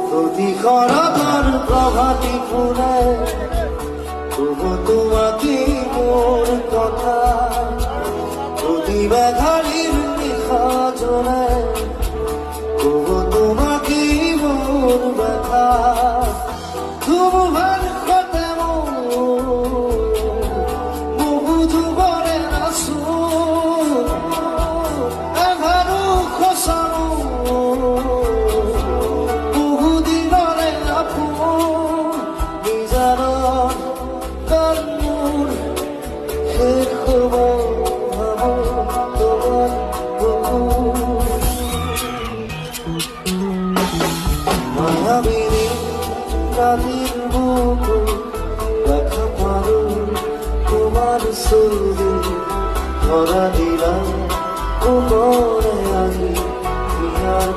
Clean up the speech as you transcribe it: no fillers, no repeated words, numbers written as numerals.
প্রতিক্ষণার প্রভাতী ফুলে তবু তোমাকে মোর কথা প্রতিবাধারীর নিশা জলে তবু তোমাকে মোর ব্যথা তোমার কথা বহু যুগরে আসো এঘারো খসানো বহুদিনরে আপন নিজার কর্মুর শেষ খবর তোমার মায়াবিনী রাতের বুকু দেখা পারো তোমার ছবি ধরা দিলাম কোমরে আগে বিয়ার